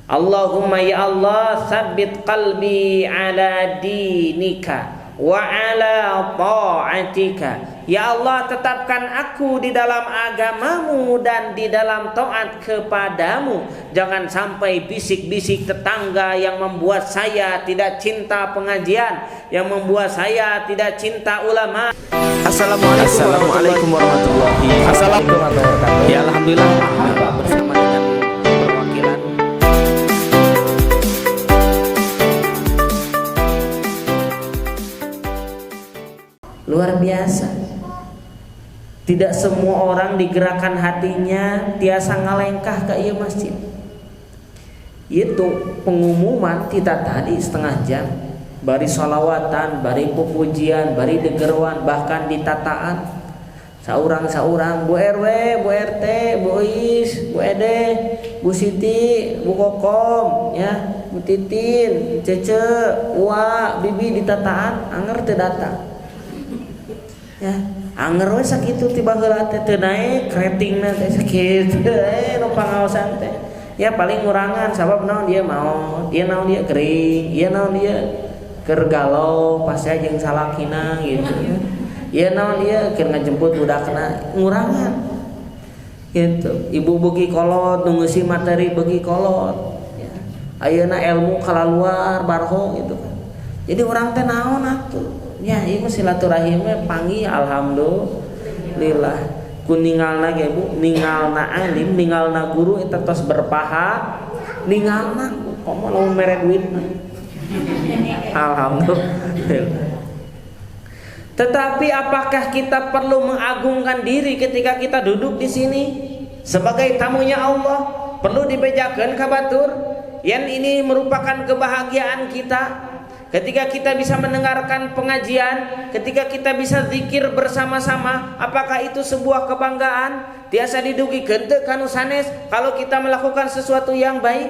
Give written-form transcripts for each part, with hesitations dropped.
Allahumma ya Allah tsabbit qalbi ala dinika wa ala ta'atika. Ya Allah, tetapkan aku di dalam agamamu dan di dalam taat kepadamu. Jangan sampai bisik-bisik tetangga yang membuat saya tidak cinta pengajian, yang membuat saya tidak cinta ulama. Assalamualaikum warahmatullahi wabarakatuh. Ya alhamdulillah bersama dengan perwakilan luar biasa. Tidak semua orang digerakkan hatinya tiasa ngalengkah ke ieu masjid. Itu pengumuman kita tadi setengah jam, bari sholawatan, bari pupujian, bari degerwan, bahkan ditataan saurang-saurang, Bu RW, Bu RT, Bu Is, Bu Ede, Bu Siti, Bu Kokom, ya, Bu Titin, Cece, Ua, Bibi ditataan, anger teu datang. Ya, anger we sakitu tiba heula teh teu naek ratingna teh sakitu nu pangaosan teh. Ya paling ngurangan sabab naon dia mau, dia naon dia gering, dia naon dia keur galau pas jeung salakina gitu. Ya naon dia keur ngajemput budakna ngurangan. Gitu. Ibu beuki kolot nu ngeusi materi beuki kolot. Ya. Ayeuna ilmu kalaluar barho gitu kan. Jadi orang teh naon atuh? Ya, ieu silaturahimnya panggil alhamdulillah. Ku ningalna ge Bu, ningalna alim, ningalna guru eta tos berpaha, ningalna komo lamun mere duitna. Alhamdulillah. Tetapi apakah kita perlu mengagungkan diri ketika kita duduk di sini sebagai tamunya Allah? Perlu dibejakeun ka batur. Yang ini merupakan kebahagiaan kita. Ketika kita bisa mendengarkan pengajian, ketika kita bisa zikir bersama-sama, apakah itu sebuah kebanggaan? Tiasa didugikeun teu kanu sanes kalau kita melakukan sesuatu yang baik.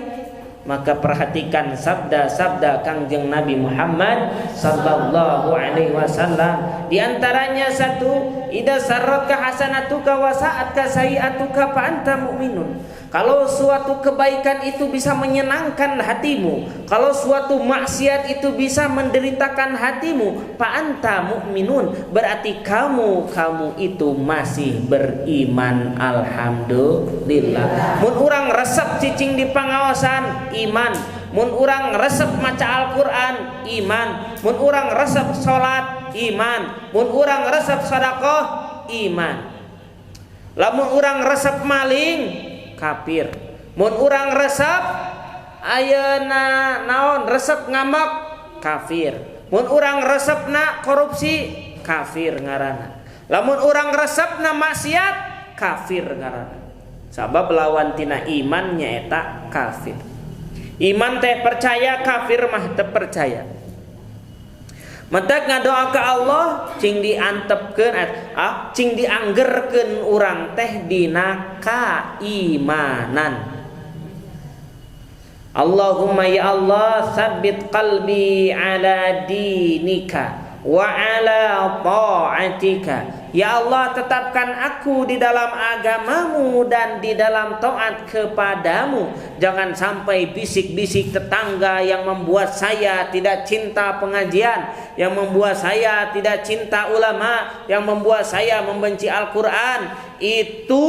Maka perhatikan sabda-sabda Kangjeng Nabi Muhammad sallallahu alaihi wasallam. Di antaranya satu, idza sarratka hasanatuka wa sa'atka sayi'atuka fa anta mu'minun. Kalau suatu kebaikan itu bisa menyenangkan hatimu, kalau suatu maksiat itu bisa menderitakan hatimu, fa anta mu'minun, berarti kamu itu masih beriman. Alhamdulillah. Mun urang resep cicing di pangaosan, iman. Mun urang resep maca Al-Qur'an, iman. Mun urang resep salat, iman. Mun urang resep sedekah, iman. Lamun urang resep maling, kafir. Mun urang resep ayeuna naon resep ngambek, kafir. Mun urang resepna korupsi, kafir ngaranna. Lamun urang resepna maksiat, kafir ngaranna. Sabab lawan tina iman nyaeta kafir. Iman teh percaya, kafir mah teu percaya. Mentak ngadoa ka Allah cing diantepkeun cing dianggerkeun urang teh dina kaimanan. Allahumma ya Allah tsabbit qalbi ala dinika wa ala ta'atika. Ya Allah, tetapkan aku di dalam agamamu dan di dalam taat kepadamu. Jangan sampai bisik-bisik tetangga yang membuat saya tidak cinta pengajian, yang membuat saya tidak cinta ulama, yang membuat saya membenci Al-Quran. Itu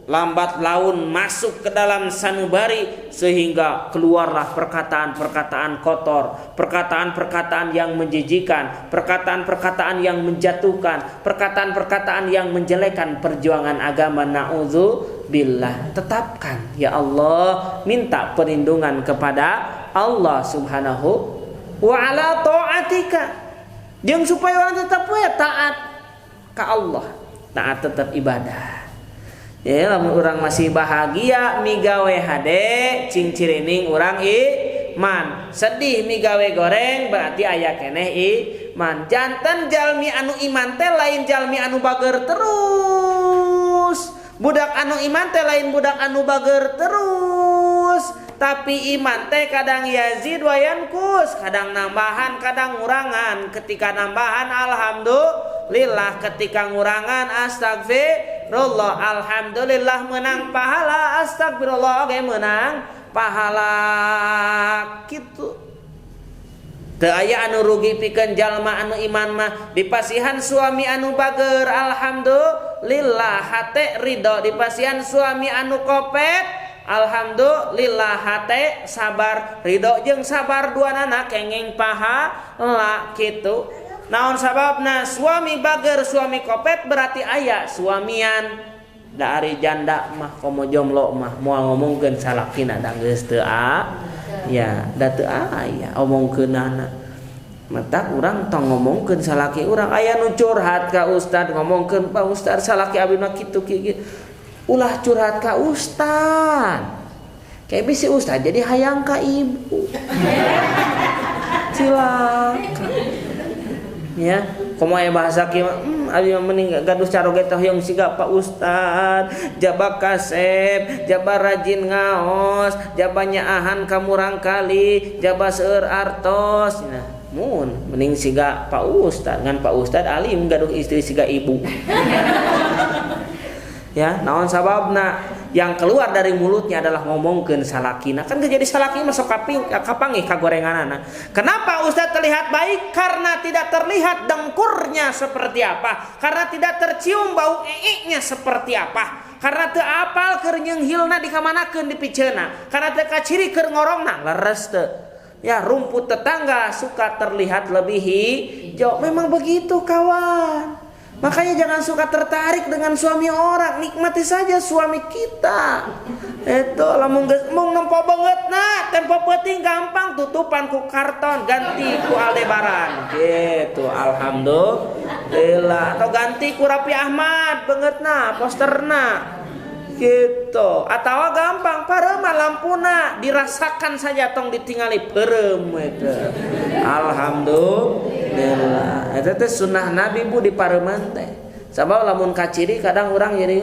lambat laun masuk ke dalam sanubari sehingga keluarlah perkataan-perkataan kotor, perkataan-perkataan yang menjijikan, perkataan-perkataan yang menjatuhkan, perkataan-perkataan yang menjelekkan perjuangan agama. Na'udzubillah. Tetapkan ya Allah, minta perlindungan kepada Allah Subhanahu wa ala ta'atika. Jeung supaya orang tetap taat ke Allah, taat tetap ibadah. Ya, lamun urang masih bahagia migawe hade cing cirining urang iman. Sedih migawe goreng berarti aya keneh iman. Janten jalmi anu iman teh lain jalmi anu bager terus. Budak anu iman teh lain budak anu bager terus. Tapi iman teh kadang yazid wa yankus, kadang nambahan, kadang ngurangan. Ketika nambahan alhamdulillah, ketika ngurangan astagfirullah. Alhamdulillah menang pahala, astagfirullah oge menang pahala kitu. Teu aya anu rugi pikeun jalma anu iman mah dipasihan suami anu bager alhamdulillah hate ridho, dipasihan suami anu kopet alhamdulillah hate sabar ridho jeung sabar duanana kenging pahala kitu. Naon sababna? Suami bager suami kopet berarti aya suamian da ari janda mah komo jomblo mah moal ngomongkeun salakina da geus teu ya da teu aya omongkeunana. Mata urang tong ngomongkeun salaki urang aya nu curhat ka ustad ngomongkeun Pak Ustad salaki abdi mah kitu kitu. Ulah curhat ka ustad. Kayak bisi ustad jadi hayang ka ibu. Cilaka. Ya, komo aya bahasa kieu abdi mending gaduh caroget hoyong siga Pak Ustad, jaba kasep, jaba rajin ngaos, jaba nyaahan ka murang kali, jaba seueur artos. Nah, mun mending siga Pak Ustad, ngan Pak Ustad alim gaduh istri siga ibu. Ya, naon sababna? Yang keluar dari mulutnya adalah ngomongkeun salakina. Kan jadi salaki masuk kapanggih kagorenganana. Kenapa Ustaz terlihat baik? Karena tidak terlihat dengkurnya seperti apa, karena tidak tercium bau eeknya seperti apa, karena teu apal keur nyeunghilna dikamanakeun di piceuna, karena teu kaciri keur ngorongna leres teu. Ya, rumput tetangga suka terlihat lebih hijau. Memang begitu kawan. Makanya jangan suka tertarik dengan suami orang, nikmati saja suami kita. Itu lamun mung nempo beungeutna, tempo peuting gampang tutupan ku karton, ganti ku Aldebaran. Gitu, alhamdulillah. Atau ganti ku Raffi Ahmad beungeutna, posterna. Gitu. Atau gampang pareuma lampuna dirasakan saja tong ditingali peureum eta. Alhamdulillah. Eta teh sunnah Nabi Bu di pareuman teh. Sabab lamun kaciri kadang urang jadi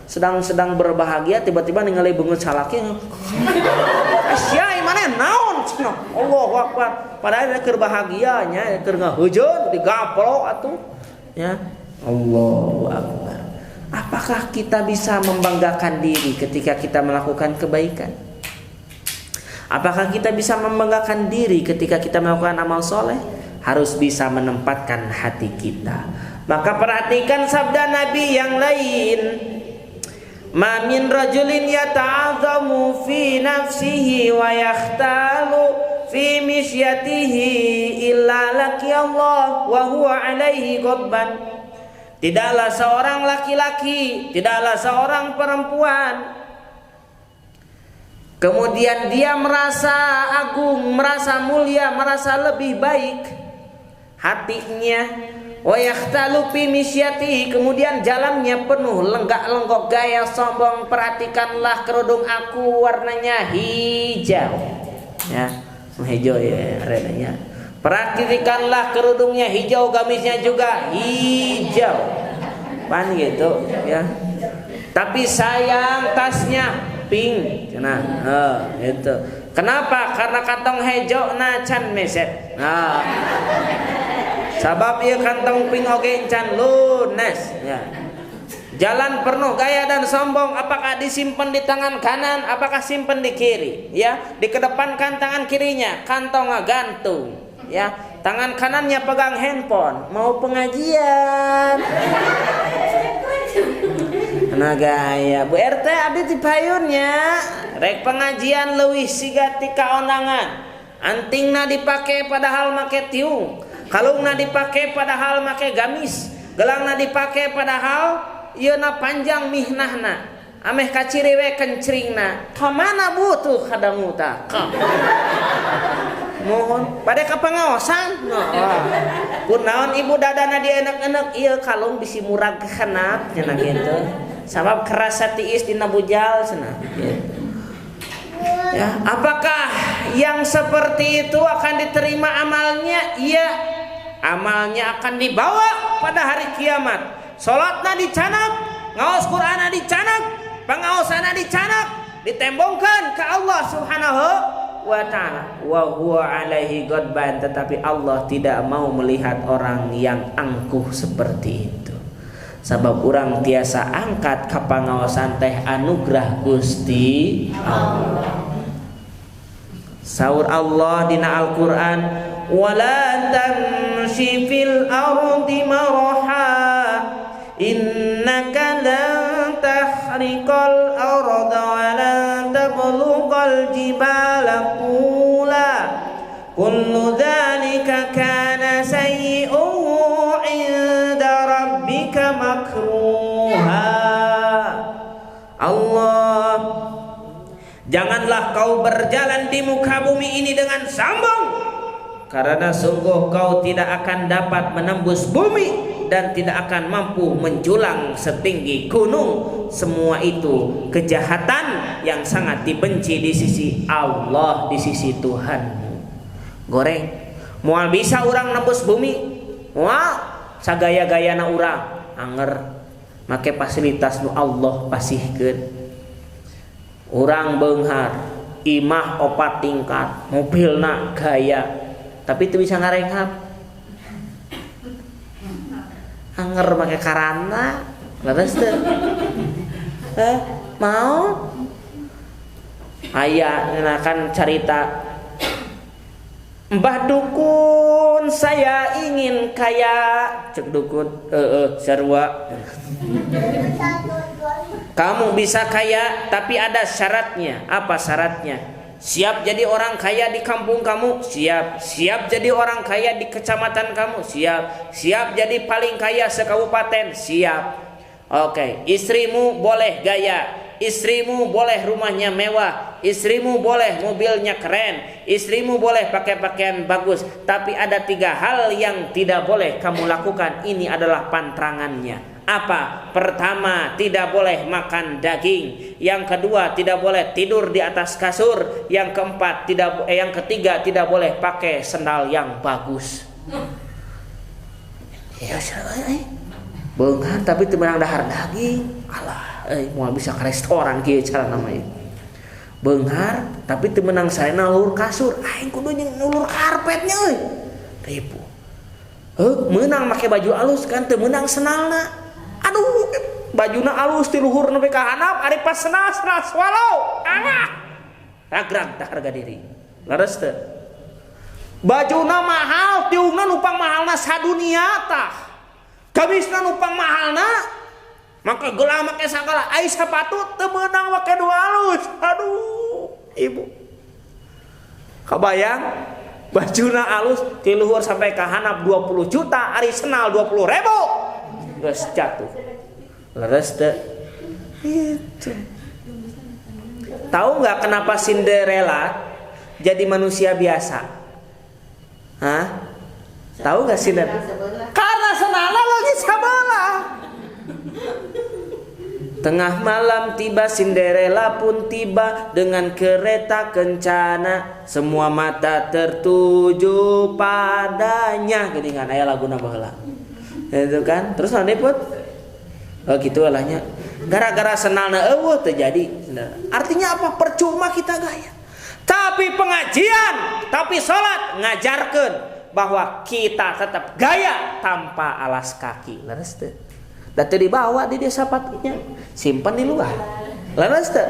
sedang berbahagia tiba-tiba ningali beungeut salaki. Asyai maneh naon cenah. Allahu Akbar. Padahal keur bahagia nya keur ngaheujeun digaplok atuh. Ya. Allahu Akbar. Apakah kita bisa membanggakan diri ketika kita melakukan kebaikan? Apakah kita bisa membanggakan diri ketika kita melakukan amal soleh? Harus bisa menempatkan hati kita. Maka perhatikan sabda Nabi yang lain. Ma min rajulin yata'azzamu fi nafsihi wa yakhtalu fi misyatihi illa laqiyallah wa huwa alaihi ghadban. Tidaklah seorang laki-laki, tidaklah seorang perempuan kemudian dia merasa agung, merasa mulia, merasa lebih baik hatinya, wa yakhtalu fi misyatihi, kemudian jalannya penuh lenggak-lenggok gaya sombong. Perhatikanlah kerudung aku warnanya hijau. Ya, hijau ya redanya. Perhatikanlah kerudungnya hijau, gamisnya juga hijau, pan gitu ya. Tapi sayang tasnya pink, nah, itu. Kenapa? Karena kantong hijau na can meset. Nah, sabab ieu kantong pink oge can lunes. Ya. Jalan penuh gaya dan sombong. Apakah disimpan di tangan kanan? Apakah simpan di kiri? Ya, dikedepankan tangan kirinya, kantongnya gantung. Ya, tangan kanannya pegang handphone, mau pengajian. Nah gaya Bu RT abdi di payunnya rek pengajian leuwih siga ti kaondangan. Antingna dipake padahal make tiung, kalungna dipake padahal make gamis, gelangna dipake padahal ieuna panjang mihnahna. Ameh kaciri we kencringna. Ka mana butuh kadamu tah? Mohon pada kapangaosan. Kun naon ibu dadana di enek-enek ieu kalung bisi murag kenap cenah kitu. Sabab kerasa tiis dina bujal cenah. Ya, apakah yang seperti itu akan diterima amalnya? Iya. Amalnya akan dibawa pada hari kiamat. Salatna dicanak, ngaos Qur'ana dicanak, pangaosana dicanak, ditembongkan ke Allah Subhanahu wa ta'ala. Wa huwa alaihi ghadban, tetapi Allah tidak mau melihat orang yang angkuh seperti itu. Sabab urang tiasa angkat ka pangaosan teh anugerah Gusti Allah. Saur Allah dina Al-Qur'an, wala tamshi fil ardi maraha innaka lan tahriqal arda wa lan tablughal jibala qula kullu dzalika kana sayyi'uhu 'inda rabbika makruha. Allah, janganlah kau berjalan di muka bumi ini dengan sombong, karena sungguh kau tidak akan dapat menembus bumi dan tidak akan mampu menjulang setinggi gunung. Semua itu kejahatan yang sangat dibenci di sisi Allah, di sisi Tuhanmu. Goreng, moal bisa orang nembus bumi, wah sagaya-gayana urang anger make fasilitas nu Allah pasihkeun. Urang beunghar imah 4 tingkat, mobilna gaya, tapi teu bisa ngarenghap. Anger make karana, leres teu? Mau? Aya kan carita Mbah dukun, saya ingin kaya. Cek dukun, sarua. Kamu bisa kaya, tapi ada syaratnya. Apa syaratnya? Siap jadi orang kaya di kampung kamu? Siap. Siap jadi orang kaya di kecamatan kamu? Siap. Siap jadi paling kaya sekabupaten? Siap. Oke, istrimu boleh gaya, istrimu boleh rumahnya mewah, istrimu boleh mobilnya keren, istrimu boleh pakai pakaian bagus, tapi ada 3 hal yang tidak boleh kamu lakukan. Ini adalah pantangannya. Apa? Pertama, tidak boleh makan daging. Yang kedua, tidak boleh tidur di atas kasur. Yang keempat, yang ketiga, tidak boleh pakai sendal yang bagus. Ya, beunghar tapi teu meunang dahar daging. Alah, moal bisa ke restoran kieu cara namanya. Beunghar tapi teu meunang saena nulur kasur. Aing kudu nulur karpetnya euy. Ribu. Meunang make baju alus kan teu meunang senalna. Aduh, bajuna alus ti luhur nepi ka handap, ari pas senal swallow. Ragrag dah harga diri. Leres teu? Bajuna mahal, tiungna nupang mahalna sadunia tah. Kabisna nupang mahalna, maka geula make sagala. Ai sapatu teu meunang make nu alus. Aduh, ibu. Kabayang bajuna alus ti luhur sampai ka handap 20 juta, ari senal 20.000. Geus jatuh. Leres teu? Itu. Tahu nggak kenapa Cinderella jadi manusia biasa? Hah? Tahu nggak Cinderella? Karena senala lagi sabalah. Tengah malam tiba, Cinderella pun tiba dengan kereta kencana. Semua mata tertuju padanya. Geuningan aya laguna baheula. Itu kan? Terus nanti put, oh gitu alahnya. Gara-gara senalna eueuh terjadi. Artinya apa? Percuma kita gaya. Tapi pengajian, tapi sholat ngajarkeun bahwa kita tetap gaya tanpa alas kaki. Leres teu? Da teu dibawa di dia sapatunya, simpan di luar. Leres teu?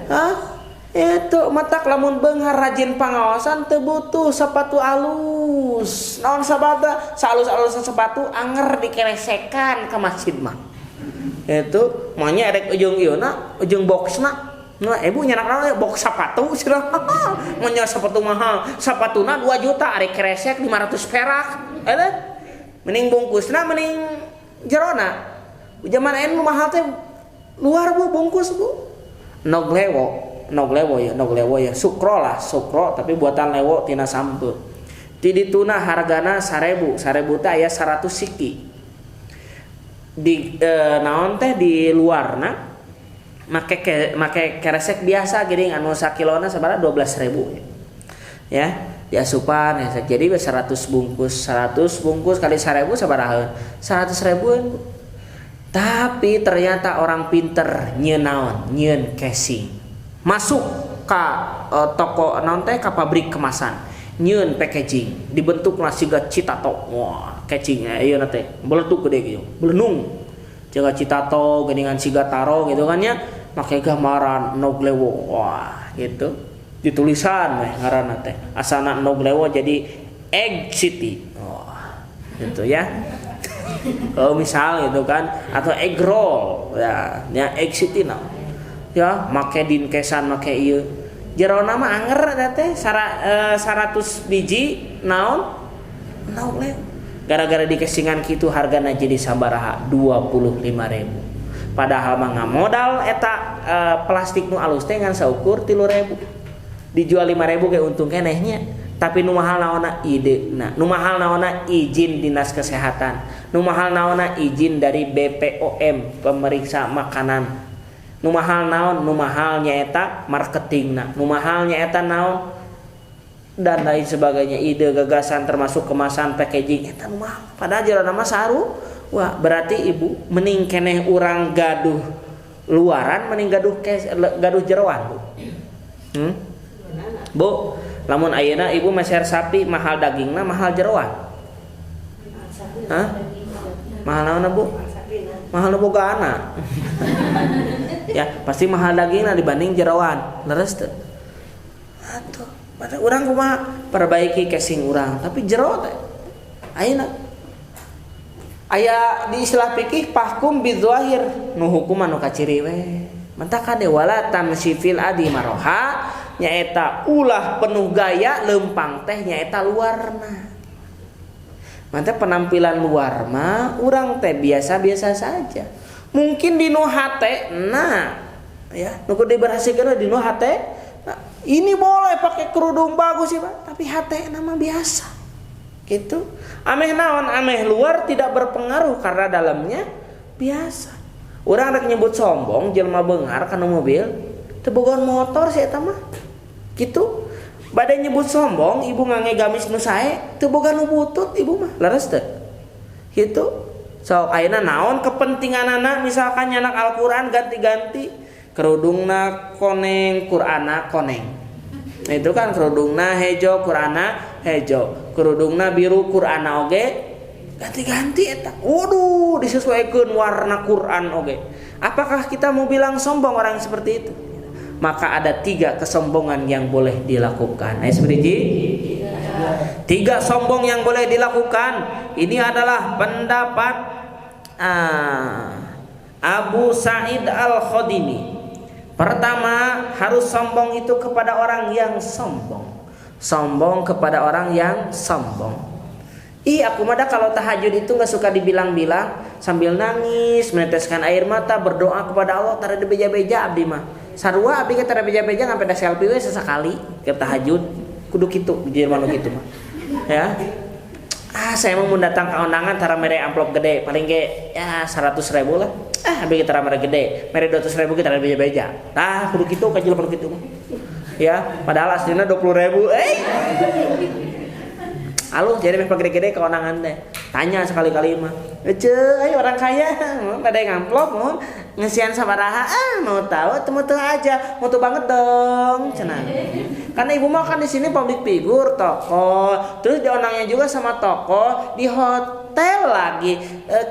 Hah? Itu matak lamun beunghar rajin pangaosan teu butuh sepatu alus. Naon sabada salus-alusan sepatu anger dikeresekan ke masjid mah. Itu manya erek ujung ieuna, ujung boxna. Nah, ibu nyanak naon box sepatu cenah. Mun sepatu mahal, sapatuna 2 juta ari keresek 500 perak. Eta mending bungkusna mending jerona. Zaman anu mahal teh luar Bu bungkus Bu. Noglewo ya sukro tapi buatan lewo tina sampeu. Ti dituna hargana 1000 teh aya 100 siki. Di naon teh di luarna make keresek biasa geuning anu sakilona sabaraha 12.000 ya. Diasupan ya jadi 100 bungkus kali 1000 sabaraha 100.000. Tapi ternyata orang pinter nyeun naon nyeun casing. Masuk ke toko naon teh ka pabrik kemasan nyeun packaging dibentukna siga citato. Wah casing ayeuna teh beletuk gede gitu belenung jaga citato geuningan siga taro gitu kan ya make gambaran noglewo. Wah gitu ditulisan meh ngaranna teh asana endog lewo jadi Egg City. Oh, gitu ya. Oh, misal gitu kan atau egg roll ya Egg City nah. Ya, make dinkesan make ieu. Jerona mah anger eta teh 100 biji naon? Endog lewo. Gara-gara dikesingan kitu hargana jadi sabaraha 25.000. Padahal mah ngamodal eta plastik nu alus teh ngan saukur 3.000. Dijual 5.000 ge untung kenehnya. Tapi nu mahal naonna idena, nu mahal naonna izin dinas kesehatan, nu mahal naonna izin dari BPOM pemeriksa makanan, nu mahal naon, nu mahal nyaeta marketingna, nu mahal nyaeta naon dan lain sebagainya, ide gagasan termasuk kemasan packaging eta nu mahal. Padahal jerona mah saru. Wah, berarti ibu mending keneh urang gaduh luaran mending gaduh jeroan, Bu. Bu, lamun ayeuna ibu meser sapi mahal dagingna mahal jeroan. Hah? Mahal naonna, Bu? Mahal nu bogana. Ya, pasti mahal dagingna dibanding jeroan. Leres teu? Atuh, pada urang kumaha perbaiki casing urang, tapi jero teh ayeuna aya di istilah fikih fahkum bidzahir, nu hukuman nu kaciri we. Mentah kade wala tamsifil adi maroha nyaeta ulah penuh gaya lempang teh nyaeta luarna. Mantep penampilan luar mah urang teh biasa-biasa saja. Mungkin di nu hate nah ya nu kudu diberhasikeun di nu hate. Nah, ini boleh pakai kerudung bagus sih Pak, tapi hate nama biasa. Gitu. Ameh naon ameh luar tidak berpengaruh karena dalamnya biasa. Urang rek nyebut sombong jelema beungar kana mobil teu bogaan motor sih eta mah. Gitu. Badai nyebut sombong ibu ngange gamis nu sae teu boga nu butut ibu mah leres teu gitu. So ayeuna naon kepentinganana misalkan nyanak Al-Qur'an ganti-ganti kerudungna koneng Qur'ana koneng. Nah, itu kan kerudungna hejo Qur'ana hejo, kerudungna biru Qur'ana oge ganti-ganti eta. Waduh disesuaikeun warna Qur'an oge. Apakah kita mau bilang sombong orang seperti itu? Maka ada 3 kesombongan yang boleh dilakukan. Nah, seperti 3 sombong yang boleh dilakukan. Ini adalah pendapat Abu Sa'id Al-Khudri. Pertama, harus sombong itu kepada orang yang sombong. Sombong kepada orang yang sombong. Aku mah kalau tahajud itu nggak suka dibilang-bilang sambil nangis, meneteskan air mata, berdoa kepada Allah, tara beja-beja abdi mah. Sarua abdi tara beja-beja ngampe da selfie we sesekali ke tahajud. Kudu kitu di mana kitu mah. Ya. Saya mau datang ke undangan tara mere amplop gede, paling ge ya 100.000 lah. Abdi tara mere gede, mere 200.000 kita tara beja-beja. Tah kudu kitu kajil perlu kitu mah. Ya, padahal aslinya 20.000. Aluh jadi meh gede-gede ke undangan teh. Tanya sekali-kali mah. Ayo orang kaya, pada ngamplop mau ngesian sabaraha mau tahu temu aja, mau tuh banget dong, cenah. Karena ibu mah kan di sini public figure, toko, terus diundangnya juga sama toko di hotel lagi.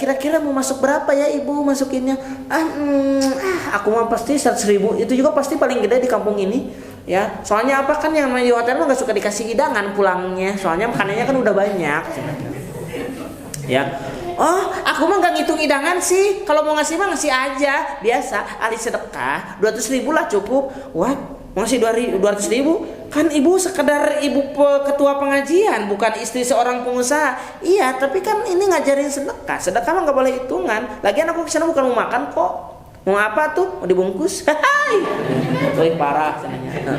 Kira-kira mau masuk berapa ya ibu masukinnya? Aku mah pasti 100.000. Itu juga pasti paling gede di kampung ini. Ya, soalnya apa kan yang di hotel mah nggak suka dikasih hidangan pulangnya, soalnya makanannya kan udah banyak. Ya, oh aku mah nggak ngitung hidangan sih, kalau mau ngasih mah ngasih aja, biasa, ahli sedekah, 200.000 lah cukup. What? Mau ngasih 200.000? Kan ibu sekedar ibu ketua pengajian, bukan istri seorang pengusaha. Iya, tapi kan ini ngajarin sedekah, sedekah mah nggak boleh hitungan. Lagian aku kesana bukan mau makan kok. Mau apa tuh? Mau dibungkus? Hai. Wih parah senangnya.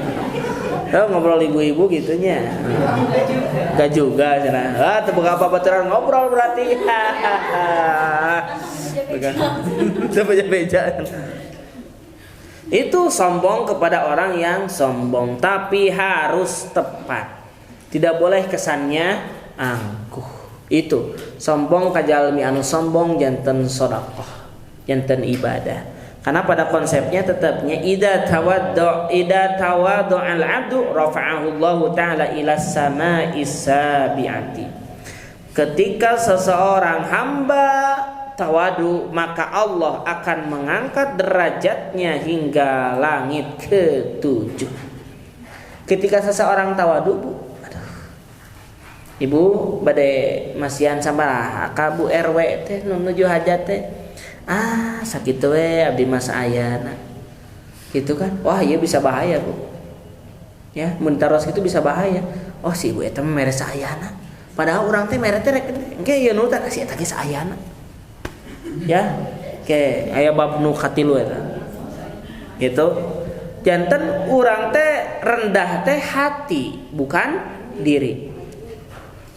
Ngobrol ibu-ibu gitunya. Gak juga cenah. Tebak apa baturan ngobrol berarti. Beja-beja. Itu sombong kepada orang yang sombong, tapi harus tepat. Tidak boleh kesannya angkuh. Itu sombong kajalmi anu sombong janten sedekah, janten ibadah. Karena pada konsepnya tetapnya idza tawaddu al-'abdu rafa'ahu Allah taala ila sama'is sabi'ati. Ketika seseorang hamba tawadu, maka Allah akan mengangkat derajatnya hingga langit ke-7. Ketika seseorang tawadu, Bu, Ibu bade masihan sabaraha ka Bu RW teh nu nuju hajat teh. Sakitu we abdi mah saayana. Gitu kan? Wah, ieu bisa bahaya, Bu. Ya, mun taros itu bisa bahaya. Oh, si ibu eta mah mere saayana. Padahal urang teh mere teh rek engke ieu nu teh si eta ge saayana. Ya, ke aya bab nu katilu eta. Gitu. Janten urang teh rendah teh hati, bukan diri.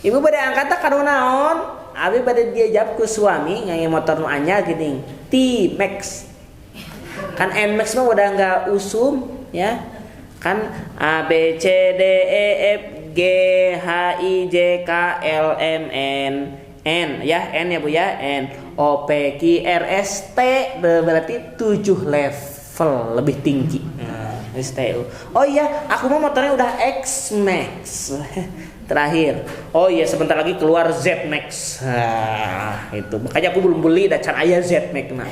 Ibu bade angkat ka naon? Abi bade diajab ku suami ngange motor nu anyar geuning. T-Max. Kan N-Max mah udah enggak usum, ya. Kan A B C D E F G H I J K L M N N ya, N ya Bu ya, N O P Q R S T berarti 7 level lebih tinggi. STU. Oh iya, aku mau motornya udah X Max. Terakhir. Oh iya, sebentar lagi keluar Z Max. Itu. Makanya aku belum beli, dan can aya Z Max nah.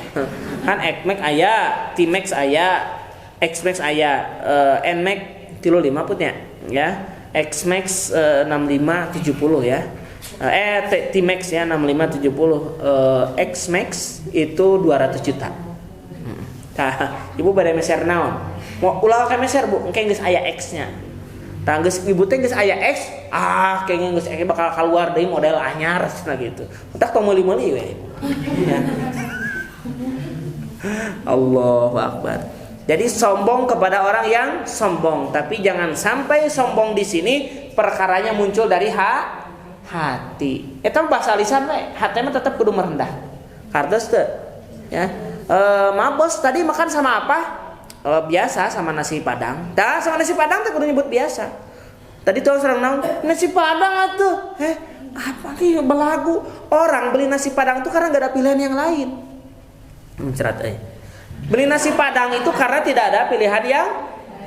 Kan X Max aya, T Max aya, X Max aya, N Max 35 putnya, ya. X Max 6570 ya. T Max ya 6570. X Max itu 200 juta. Tah, ibu bade meser naon? Mau ulah ka meser Bu, engke geus aya X-nya. Tah geus ibu teh geus aya X, kayaknya geus bakal keluar deui model anyar cenah gitu. Entak tong meuli-meuli we. Ya. Allahu Akbar. Jadi sombong kepada orang yang sombong, tapi jangan sampai sombong di sini perkaranya muncul dari hati. Eta bahasa lisan we, hati mah tetap kudu merendah. Kartos teu? Ya. Bos tadi makan sama apa? Biasa sama nasi padang. Dah sama nasi padang teh kudu nyebut biasa. Tadi tuh serang naon? Nasi padang atuh. Apa ki belagu? Orang beli nasi padang tuh karena enggak ada pilihan yang lain. Cerat Beli nasi padang itu karena tidak ada pilihan yang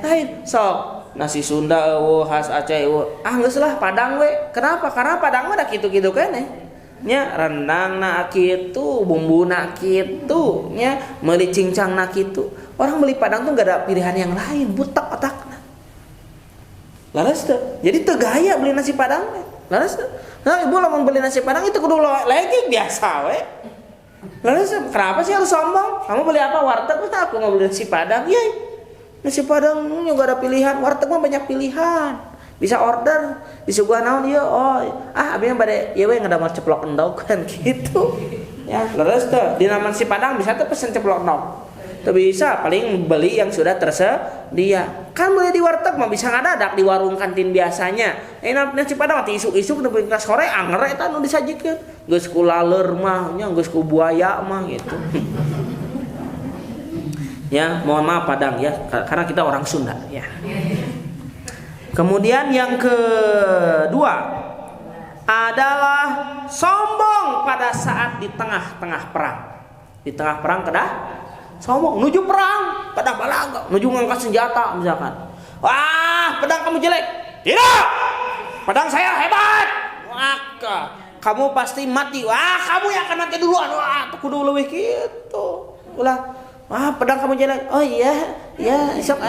lain. Sok nasi Sunda khas Aceh geus lah padang we. Kenapa? Karena padang mah da kitu-kitu keneh. Nya rendangna kitu, bumbuna kitu, nya meuli cincangna kitu. Orang beli padang tuh enggak ada pilihan yang lain, butak otakna. Laras tuh. Jadi teu gaya beli nasi padang. Laras tuh. Nah, ibu lamun beli nasi padang itu kudu lagi biasa we. Laras kenapa sih harus sombong? Kamu beli apa? Warteg? Aku mau beli nasi padang. Iya. Nasi padang enggak ada pilihan, warteg mah banyak pilihan. Bisa order, disuguh naon ieu? Abi mah bade ieu we ngadamel ceplok endog kan gitu. Ya, leres tuh. Di nama nasi padang bisa tuh pesen ceplok endog. Tuh bisa, paling beli yang sudah tersedia. Kan beli di warteg mah bisa ngadadak di warung kantin biasanya. Nasi padang mah isuk-isuk nepi ka sore anger eta nu disajikeun. Geus ku laler mah, nya geus ku buaya mah gitu. Ya, mohon maaf Padang ya, karena kita orang Sunda ya. Kemudian yang kedua adalah sombong pada saat di tengah-tengah perang. Di tengah perang kedah sombong, nuju perang, kedah balaga, nuju ngangkat senjata misalkan. Wah, pedang kamu jelek. Tidak. Pedang saya hebat. Maka kamu pasti mati. Wah, kamu yang akan mati duluan. Wah, tuh kudu leuwih kitu. Ulah. Wah, pedang kamu jelek. Oh iya, sok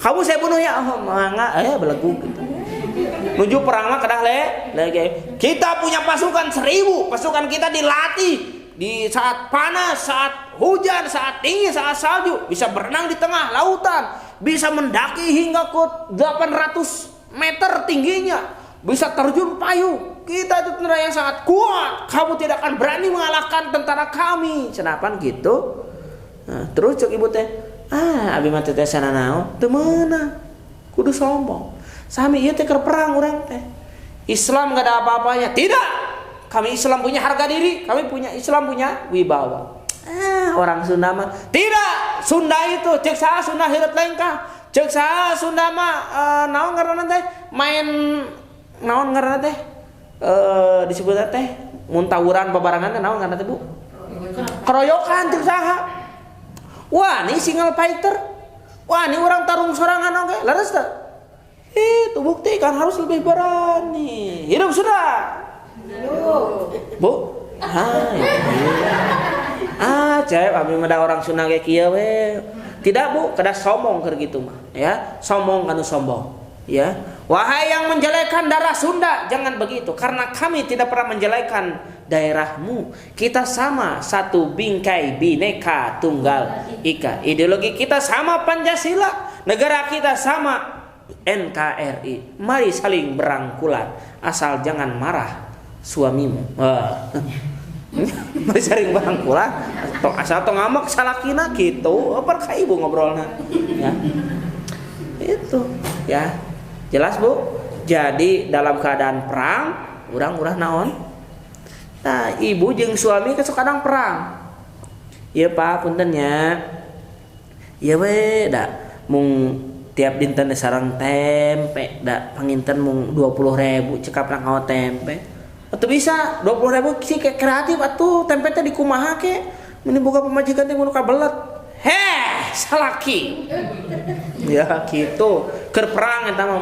kamu saya bunuh ya, mangga, belegu gitu. Menuju perang mah kedah lagi. Kita punya pasukan 1000, pasukan kita dilatih di saat panas, saat hujan, saat dingin, saat salju, bisa berenang di tengah lautan, bisa mendaki hingga ke 800 meter tingginya, bisa terjun payung. Kita itu tentara yang sangat kuat. Kamu tidak akan berani mengalahkan tentara kami. Kenapa gitu? Nah, terus cok ibu teh. Abi mah teh sana naon? Teu meunang. Kudu sombong. Sami ieu teh keur perang urang teh. Islam enggak ada apa-apanya. Tidak. Kami Islam punya harga diri, Islam punya wibawa. Orang Sunda mah tidak. Sunda itu ceuk saha Sunda hirup lengkah. Ceuk saha Sunda mah naon ngaranna teh? Main naon ngaranna teh? Disebut teh mun tawuran babarangan teh naon ngaranna teh Bu? Keroyokan ceuk saha? Wah, ini single fighter. Wah, ini orang tarung sorangan oke. Laras tak? Itu bukti kan harus lebih berani. Hidup sudah. Bu? Cewek abi mah orang Sunda ge kieu we. Tidak Bu, kada sombong keur gitu mah, ya. Sombong kanu sombong. Ya, wahai yang menjelekan darah Sunda, jangan begitu, karena kami tidak pernah menjelekan daerahmu. Kita sama, satu bingkai Bhinneka Tunggal Ika. Ideologi kita sama Pancasila, negara kita sama NKRI. Mari saling berangkulan, asal jangan marah suamimu. Mari saling berangkulan, asal tong ngambek salakina gitu. Apa ka ibu ngobrolna? Ya. Itu, ya. Jelas Bu? Jadi dalam keadaan perang, urang naon? Nah, ibu jeung suami kan kadang perang. Ieu Pak puntennya. Ieu we da mung tiap dinten sareng tempe da panginten mung 20.000 cekap nang tempe. Atuh bisa 20.000 sih kayak kreatif atuh tempe teh dikumaha ke? Mun boga pamajikan teh mun kabelet. Heh, salaki. Ya gitu, keur perang eta mah.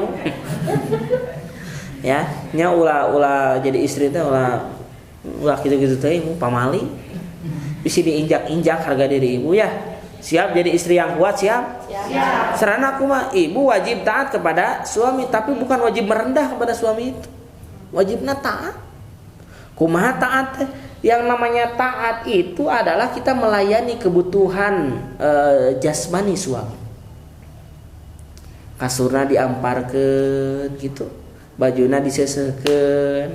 Ya, nya ulah jadi istri teh ulah kitu-kitu teh pamali. Bisa diinjak-injak harga diri ibu ya. Siap jadi istri yang kuat, siap? Siap. Sarana aku mah ibu wajib taat kepada suami, tapi bukan wajib merendah kepada suami itu. Wajibna taat. Kumaha taat teh? Yang namanya taat itu adalah kita melayani kebutuhan jasmani suami. Kasurna diamparkeun gitu, bajuna diseseukeun,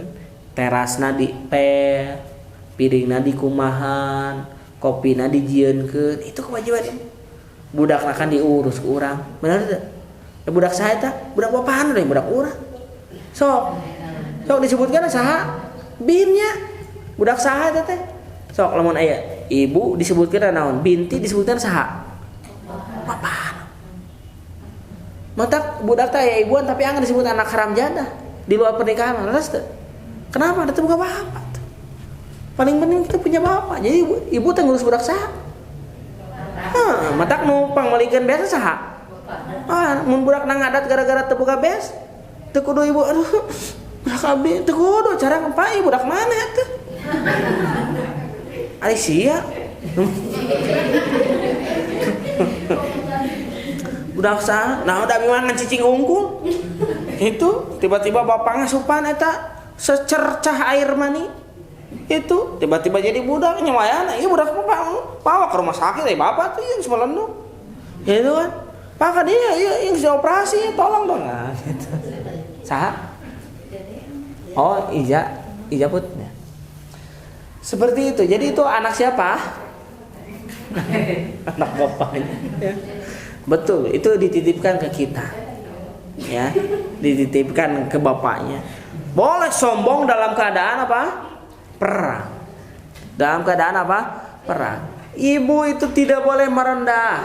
terasna dipel, piringna dikumahan, kopina dijieunkeun. Itu kewajiban. Budak akan diurus ku urang. Bener teu? Budak saha eta? Budak bapahan deui, budak urang. Sok disebutkeun saha? Binnya. Budak saha teh? Sok lamun aya ibu disebutkeun naon? Binti disebutkeun saha? Bapahan. Mata budak teh aya ibuan tapi anggar disebut anak haram jadah di luar pernikahan, leres teu? Kenapa? Ada bukan bapak. Paling penting kita punya bapak. Jadi ibu teh ngurus budak saha? Matak numpang malikeun beas saha? Mun budak nang ngadat gara-gara teu boga beas, teu kudu ibu aduh. Budak abdi teu kudu cara ngepai budak mana atuh? Ari sia. Budak saha? Nah udah bilang cicing unggul. Itu tiba-tiba bapak ngasupan eta secercah air mani. Itu tiba-tiba jadi budak nyawayana. Ieu budak bapak bawa ke rumah sakit bapak tuh yang semelendung. Gitu kan. Pak dia yang dioperasi tolong dong. Nah, gitu. Saha? Oh, Ija put. Seperti itu. Jadi itu anak siapa? Anak bapaknya. Ya. Betul, itu dititipkan ke kita. Ya, dititipkan ke bapaknya. Boleh sombong dalam keadaan apa? Perang. Dalam keadaan apa? Perang. Ibu itu tidak boleh merendah.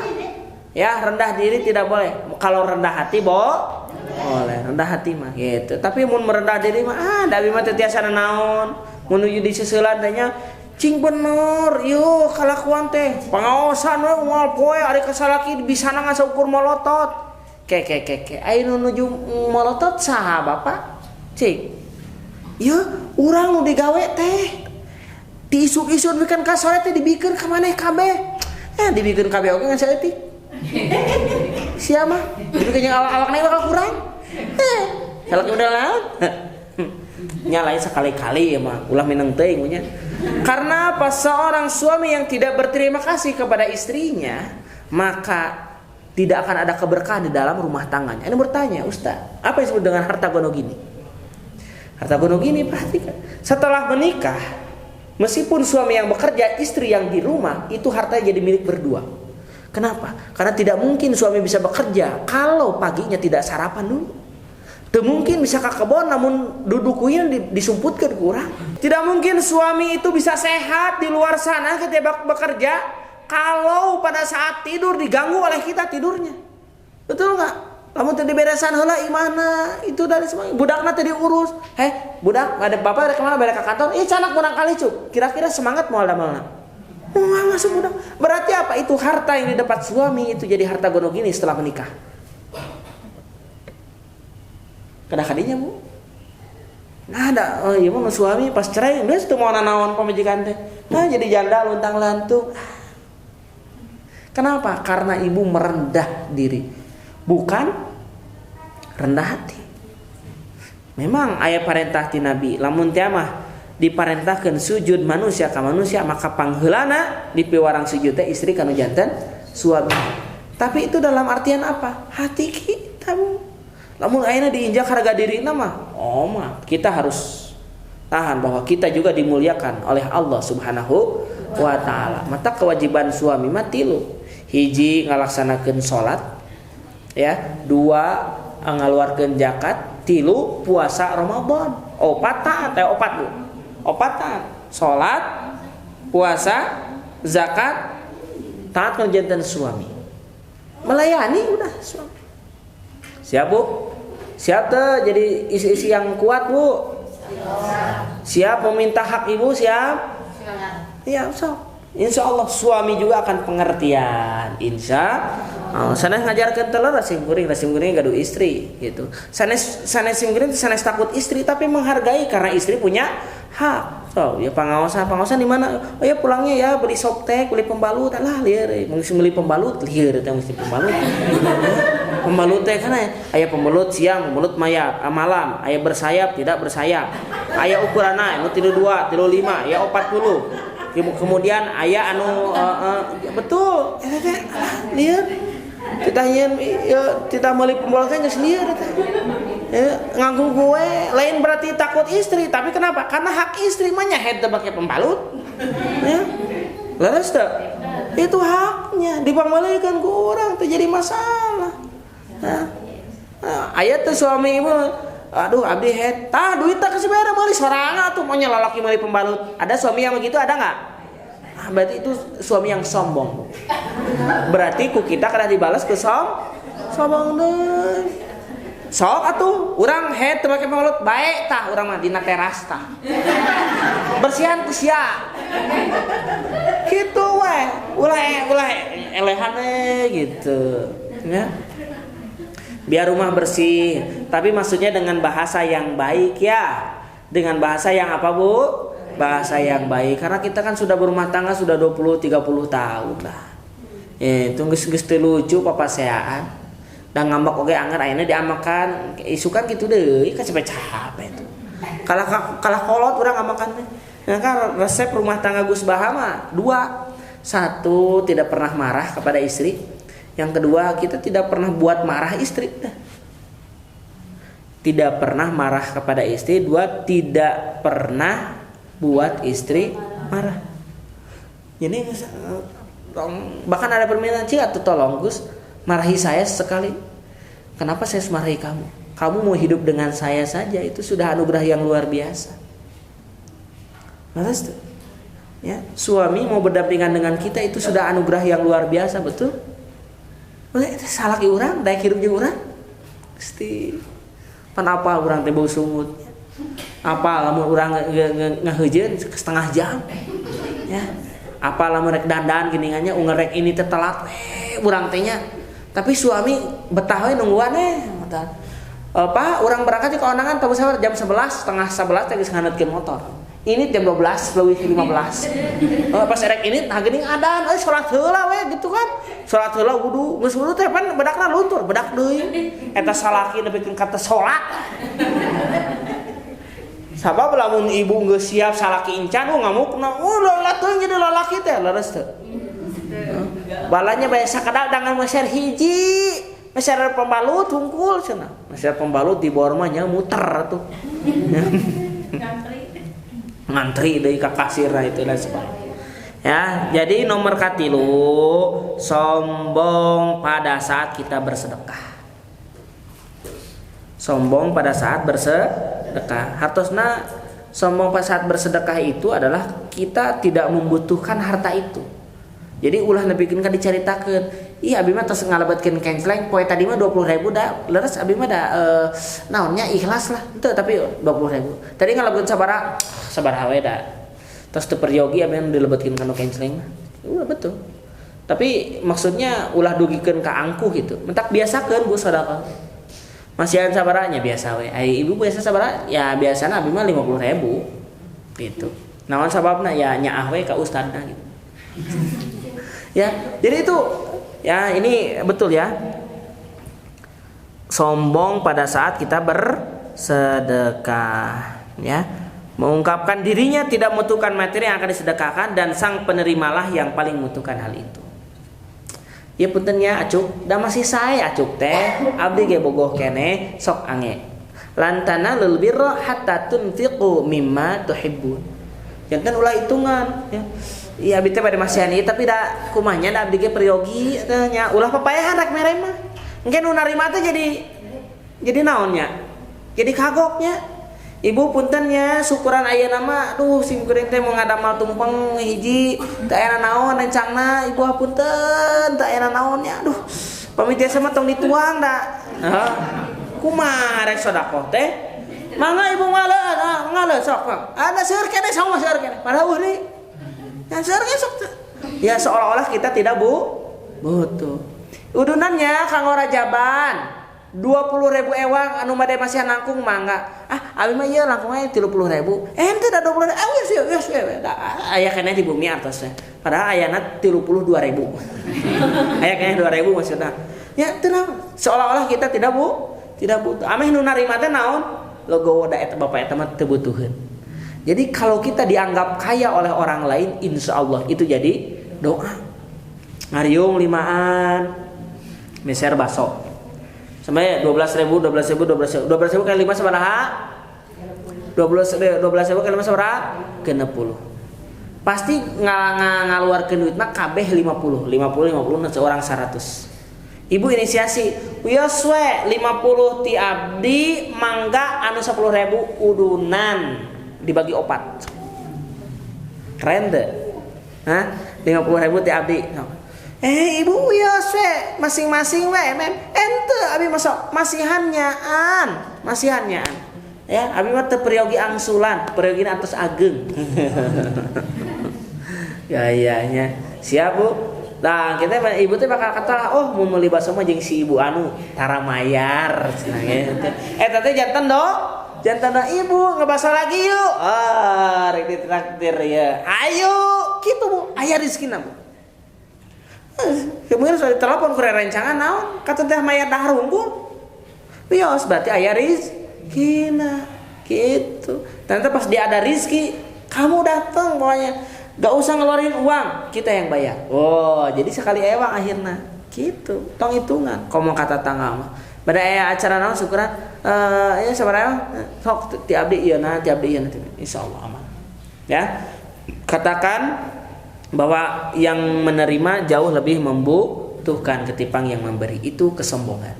Ya, rendah diri tidak boleh. Kalau rendah hati boleh. Rendah hati mah gitu. Tapi mun merendah diri mah da abi mah teu tiasa naon. Menuju di seseulan teh nya cing bener ieu kalakuan teh pangaosan we moal poe ari kasalaki bisana ngasa ukur molotot ke aya nu nuju molotot saha bapak cik ieu urang nu digawe teh diisuk-isuk bikin ka sore teh dibikeun ka maneh kabeh dibikeun kabeh oge ngan saeutik sia mah dibikeun awak-awak naik bakal kurang salaki udah laut nyalain sekali-kali ya mah ulah mineng teuing nya. Karena apa? Seorang suami yang tidak berterima kasih kepada istrinya, maka tidak akan ada keberkahan di dalam rumah tangganya. Ini bertanya, Ustaz, apa yang disebut dengan harta gono gini? Harta gono gini perhatikan. Setelah menikah, meskipun suami yang bekerja, istri yang di rumah, itu hartanya jadi milik berdua. Kenapa? Karena tidak mungkin suami bisa bekerja kalau paginya tidak sarapan dulu. Tidak mungkin bisa ke kebon namun dudukunya disumputkan kurang. Tidak mungkin suami itu bisa sehat di luar sana ketika bekerja kalau pada saat tidur diganggu oleh kita tidurnya. Betul nggak? Lamun tadi beresan heula imana itu dari semua budakna tadi urus. Budak ada bapak ada kemana balik ke kantor? Canak kurang kali cuk. Kira-kira semangat mau damelna. Masuk budak. Berarti apa? Itu harta yang didapat suami itu jadi harta gono gini setelah menikah. Kadang-kadangnya bu, nah ada, iya mau suami pas cerai, nggak tuh mau nanawan pemajikan teh, nah jadi janda luntang lantung. Kenapa? Karena ibu merendah diri, bukan rendah hati. Memang aya perintah ti Nabi, lamun teh mah diparentahkeun sujud manusia ka manusia, maka pangheulana dipiwarang sujud teh istri kanu janten suami. Tapi itu dalam artian apa? Hati kita. Lamun ayeuna diinjak harga dirina mah, kita harus tahan bahwa kita juga dimuliakan oleh Allah Subhanahu wa taala. Mata kewajiban suami mah tilu. Hiji ngalaksanakeun salat, ya, 2 ngaluarkeun zakat, 3 puasa Ramadan. Opat taat, salat, puasa, zakat, taat janten suami. Melayani udah suami. Siap Bu? Siap tuh jadi isi-isi yang kuat Bu? Siap meminta hak ibu? Siap? Iya, insya Allah suami juga akan pengertian. Insya Allah. Sanes ngajarkan telur rasim kuring gaduh istri gitu. Sanes kuring sanes takut istri tapi menghargai karena istri punya hak. So, ya pengawasan di mana? Oh ya pulangnya ya beli soptek, beli pembalut. Alah lieur, mesti beli pembalut lieur teh mesti pembalut. Pembalut teh kana aya pembalut siang, pembalut malam, aya bersayap, tidak bersayap. Aya ukuranna anu 32, 35, ya 40. Kemudian aya anu betul lieur kita kita meuli pembalut teh geus lieur teh. Nganggu gue lain berarti takut istri, tapi kenapa? Karena hak istri mah nyahet teu make pembalut. Ya. Leres teu? Itu haknya dipangbalikeun ku urang teh jadi masalah. Nah, aya teh suami ibu, aduh abdi het, tah duit teh kasih bayar meuli sorangan atuh maunya lalaki meuli pembalut. Ada suami yang begitu ada enggak? Berarti itu suami yang sombong. Berarti ku kita kada dibalas ke sombong deui. Sok atuh urang het teu make pembalut bae tah urang mah dina teras tah. Bersihan ku sia. Kitu we, ulah elehan gitu. Ya. Biar rumah bersih, tapi maksudnya dengan bahasa yang baik ya. Dengan bahasa yang apa Bu? Bahasa yang baik. Karena kita kan sudah berumah tangga sudah 20-30 tahun lah. Itu geus teu lucu papaseaan. Dan ngambek oge anggar ayeuna diamakan isukan gitu deui ka capek-capek itu. Kalah kolot urang ngamakan teh. Nah kan resep rumah tangga Gus Baha mah 2. 1 tidak pernah marah kepada istri. Yang kedua kita tidak pernah buat marah istri. Tidak pernah marah kepada istri. 2 tidak pernah buat istri marah. Jadi bahkan ada permintaan atuh tolong Gus marahi saya sekali. Kenapa saya harus marahi kamu? Kamu mau hidup dengan saya saja itu sudah anugerah yang luar biasa. Terus ya, suami mau berdampingan dengan kita itu sudah anugerah yang luar biasa, betul? Boleh salah ki urang, daek hirup jeung urang. Pasti panapa urang teh bau sungut. Apa lamun urang ngaheujeun setengah jam. Ya. Apa lamun rek dandan geuningannya ungerek ini teh telat urang teh nya. Tapi suami betah we nungguan Pak, urang berangkat ke konangan tahu sabar jam 11, setengah 11 teh geus nganetkeun motor. Ini jam 12 leuwih 15. Pas erek ini tah geuning adan, salat heula we gitu kan. Salat heula wudu, geus wudu teh pan bedakna luntur, bedak deui. Eta salaki nepikeun ka teh salat. Sabab lamun ibu geus siap salaki encan ngamukna, ulah teuing jadi lalaki teh leres teu. Balanya bae sakadal dengan meser hiji, meser pembalut hungkul cenah. Meser pembalut di bawah mah nya muter atuh. Ngantri deui ka kasirna itu dan sebagainya. Ya, jadi nomor katilu sombong pada saat kita bersedekah. Sombong pada saat bersedekah. Hartosna sombong pada saat bersedekah itu adalah kita tidak membutuhkan harta itu. Jadi ulah nepikeun ka dicaritakeun. Ih abi mah tos ngalebatkeun kenceleng poe tadi mah 20.000 da leres abi mah da naonnya ikhlas lah. Henteu tapi 20.000. Tadi ngalebatkeun sabaraha we da. Tos teu peryogi abi mah dilebetkeun ka nu kenceleng mah. Betul. Tapi maksudnya ulah dugikeun ka angkuh gitu. Mentak biasakeun Bu sedekah. Masihan sabaranya biasa we. Ai ibu biasa sabaraha? Ya biasana abi mah 50.000 gitu. Naon sababna ya nyaah we ka ustadna gitu. Ya, jadi itu ya ini betul ya. sombong pada saat kita bersedekah, ya. Mengungkapkan dirinya tidak membutuhkan materi yang akan disedekahkan dan sang penerimalah yang paling membutuhkan hal itu. Ya puntennya acuk, da masih saya acuk teh, abdi ge bogoh kene sok ange. Lantana lil birra hatta tunfiqu mimma tuhibbun. Janten ulah hitungan, ya. Iya abdi teh bade masihan ieu tapi da kumanya da abdi ge priyogi teh nya ulah papayahan rek mere mah. Engke nu narima teh jadi naonnya? Jadi kagoknya. Ibu puntennya syukuran ayeuna mah duh sim kuring teh mau ngadamal tumpeng hiji teu aya naon rencangna ibu hapunten teu aya naonnya aduh pamit tiasa mah tong dituang da kumaha rek sedekah teh mangga ibu ngaleun sok ada seueur keneh sama seueur keneh padahal euy yang seueur ge sok ya seolah-olah kita tidak butuh udunannya kanggo rajaban 20.000 ewang anu made masih nangkung mangga abi mah ieu langkungnya 30.000 ente da 20.000 geus aya keneh di bumi artosna padahal ayana 32.000 aya keneh 2.000 maksudna ya tenang seolah-olah kita tidak butuh ameh nu narima teh naon logo da eta bapak eta mah teu butuheun. Jadi kalau kita dianggap kaya oleh orang lain insyaallah itu jadi doa. Ngariung limaan meser baso sampai 12.000 kali 5 sabaraha? 12.000 kali 5 sabaraha? 60. Pasti ngaluarkeun duit mah kabeh 50 na seorang 100. Ibu inisiasi, wios we 50 ti abdi mangga anu 10.000 udunan dibagi opat. Keren teu? Hah? 50.000 ti abdi. Ibu wios we masing-masing we mem ente abi masuk masihannyaan ya abi mah teu priyogi angsulan priyogina atos ageng gayanya siap Bu. Nah kita ibu teh bakal kata oh mun meuli baso mah jeung si ibu anu tara mayar cenah gitu teh janten do ibu ngebaso lagi yuk rek ditraktir ya ayo kitu Bu aya rezekina Bu. Kemudian sudah ditelepon ku rencangan naon kata teh mayar dahar unggul wios berarti aya rizkina gitu. Ternyata pas dia ada rizki kamu datang pokoknya gak usah ngeluarin uang kita yang bayar. Oh jadi sekali ewang akhirnya gitu tong hitungan komo kata tangga mah pada aya acara naon syukuran ya sabaraha sok ti abdi ieu na ti abdi ieu na insyaallah aman ya. Katakan bahwa yang menerima jauh lebih membutuhkan ketimbang yang memberi, itu kesombongan.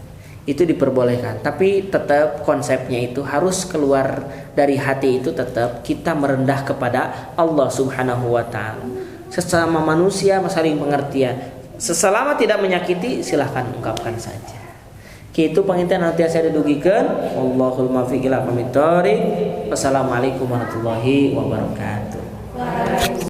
Itu diperbolehkan, tapi tetap konsepnya itu harus keluar dari hati, itu tetap kita merendah kepada Allah Subhanahu wa taala. Sesama manusia saling pengertian. Selama tidak menyakiti silahkan ungkapkan saja. Kitu panginten nanti saya didugikeun. Wallahul muwaffiq ila aqwamit thoriq. Wassalamualaikum warahmatullahi wabarakatuh.